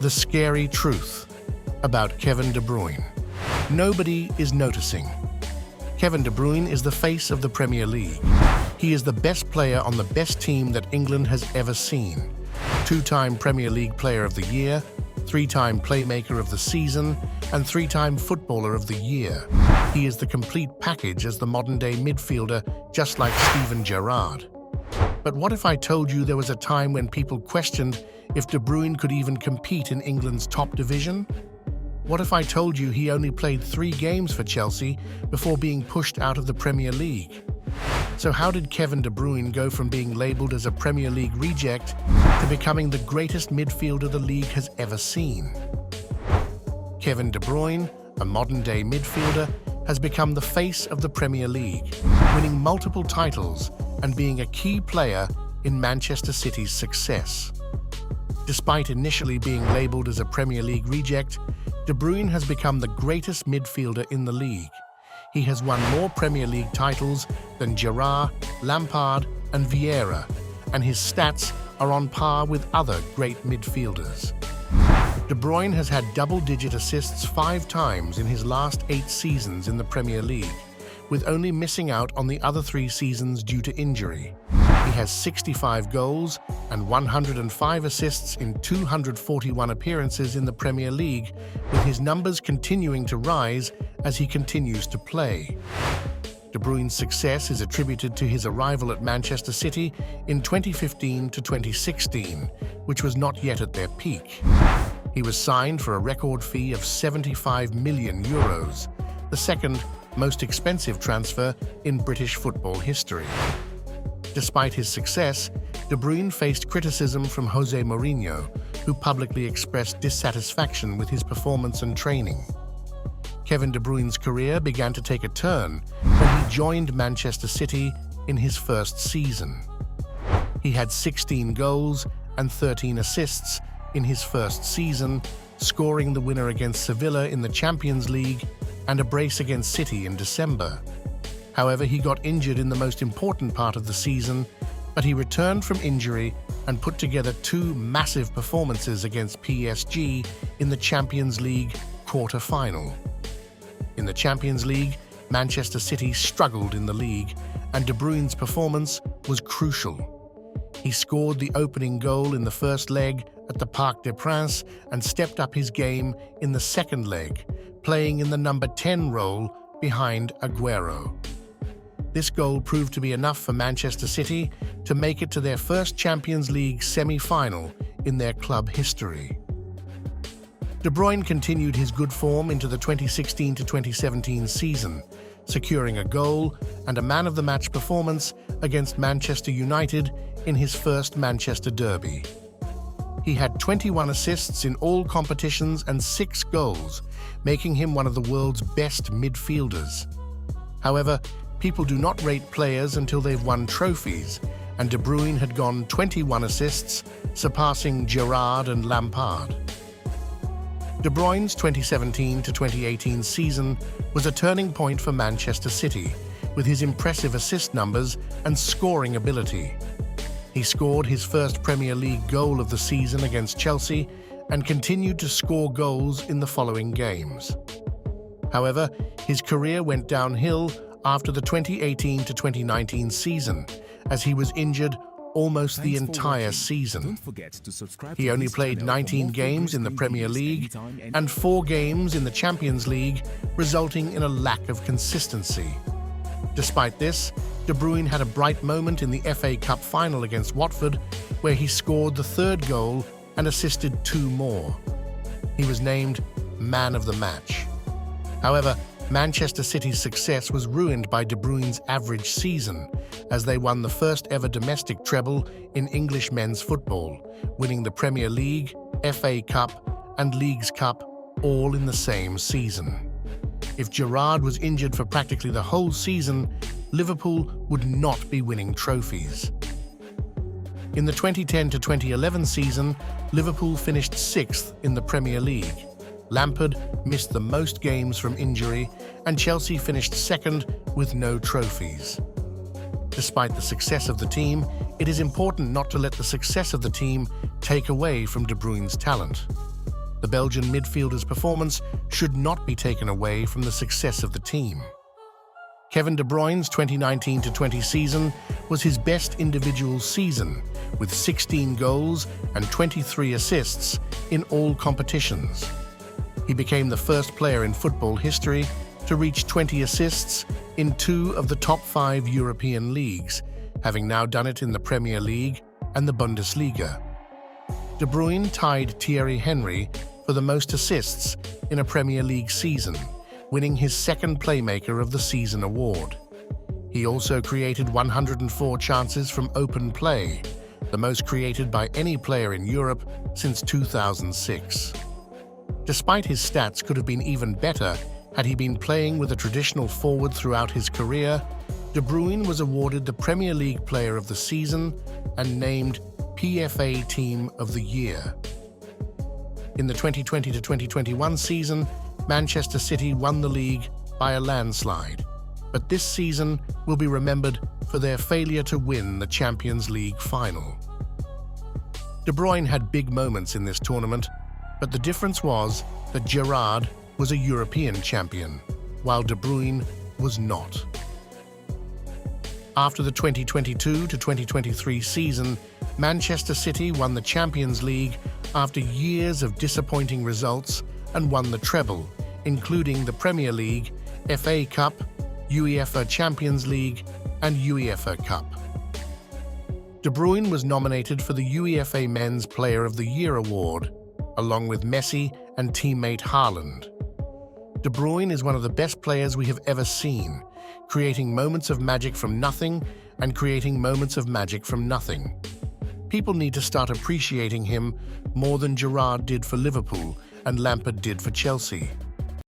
The scary truth about Kevin De Bruyne. Nobody is noticing. Kevin De Bruyne is the face of the Premier League. He is the best player on the best team that England has ever seen. Two-time Premier League Player of the Year, three-time Playmaker of the Season, and three-time Footballer of the Year. He is the complete package as the modern-day midfielder, just like Steven Gerrard. But what if I told you there was a time when people questioned if De Bruyne could even compete in England's top division? What if I told you he only played 3 games for Chelsea before being pushed out of the Premier League? So how did Kevin De Bruyne go from being labelled as a Premier League reject to becoming the greatest midfielder the league has ever seen? Kevin De Bruyne, a modern-day midfielder, has become the face of the Premier League, winning multiple titles and being a key player in Manchester City's success. Despite initially being labelled as a Premier League reject, De Bruyne has become the greatest midfielder in the league. He has won more Premier League titles than Gerrard, Lampard, and Vieira, and his stats are on par with other great midfielders. De Bruyne has had double-digit assists 5 times in his last 8 seasons in the Premier League, with only missing out on the other 3 seasons due to injury. He has 65 goals and 105 assists in 241 appearances in the Premier League, with his numbers continuing to rise as he continues to play. De Bruyne's success is attributed to his arrival at Manchester City in 2015 to 2016, which was not yet at their peak. He was signed for a record fee of €75 million, the second most expensive transfer in British football history. Despite his success, De Bruyne faced criticism from Jose Mourinho, who publicly expressed dissatisfaction with his performance and training. Kevin De Bruyne's career began to take a turn when he joined Manchester City in his first season. He had 16 goals and 13 assists in his first season, scoring the winner against Sevilla in the Champions League and a brace against City in December. However, he got injured in the most important part of the season, but he returned from injury and put together 2 massive performances against PSG in the Champions League quarter-final. In the Champions League, Manchester City struggled in the league, and De Bruyne's performance was crucial. He scored the opening goal in the first leg at the Parc des Princes and stepped up his game in the second leg, playing in the number 10 role behind Aguero. This goal proved to be enough for Manchester City to make it to their first Champions League semi-final in their club history. De Bruyne continued his good form into the 2016 to 2017 season, securing a goal and a man-of-the-match performance against Manchester United in his first Manchester derby. He had 21 assists in all competitions and 6 goals, making him one of the world's best midfielders. However, people do not rate players until they've won trophies, and De Bruyne had gone 21 assists, surpassing Gerrard and Lampard. De Bruyne's 2017 to 2018 season was a turning point for Manchester City, with his impressive assist numbers and scoring ability. He scored his first Premier League goal of the season against Chelsea and continued to score goals in the following games. However, his career went downhill after the 2018 to 2019 season, as he was injured almost the entire season. He only played 19 games in the Premier League and 4 games in the Champions League, resulting in a lack of consistency. Despite this, De Bruyne had a bright moment in the FA Cup final against Watford, where he scored the 3rd goal and assisted 2 more. He was named Man of the Match. However, Manchester City's success was ruined by De Bruyne's average season, as they won the first ever domestic treble in English men's football, winning the Premier League, FA Cup, and Leagues Cup all in the same season. If Gerrard was injured for practically the whole season, Liverpool would not be winning trophies. In the 2010 to 2011 season, Liverpool finished 6th in the Premier League. Lampard missed the most games from injury, and Chelsea finished 2nd with no trophies. Despite the success of the team, it is important not to let the success of the team take away from De Bruyne's talent. The Belgian midfielder's performance should not be taken away from the success of the team. Kevin De Bruyne's 2019-20 season was his best individual season, with 16 goals and 23 assists in all competitions. He became the first player in football history to reach 20 assists in 2 of the top 5 European leagues, having now done it in the Premier League and the Bundesliga. De Bruyne tied Thierry Henry for the most assists in a Premier League season, winning his second Playmaker of the Season award. He also created 104 chances from open play, the most created by any player in Europe since 2006. Despite his stats could have been even better had he been playing with a traditional forward throughout his career, De Bruyne was awarded the Premier League Player of the Season and named PFA Team of the Year. In the 2020-2021 season, Manchester City won the league by a landslide, but this season will be remembered for their failure to win the Champions League final. De Bruyne had big moments in this tournament, but the difference was that Gerrard was a European champion, while De Bruyne was not. After the 2022-2023 season, Manchester City won the Champions League after years of disappointing results and won the treble, including the Premier League, FA Cup, UEFA Champions League, and UEFA Cup. De Bruyne was nominated for the UEFA Men's Player of the Year award, along with Messi and teammate Haaland. De Bruyne is one of the best players we have ever seen, creating moments of magic from nothing and creating moments of magic from nothing. People need to start appreciating him more than Gerrard did for Liverpool and Lampard did for Chelsea.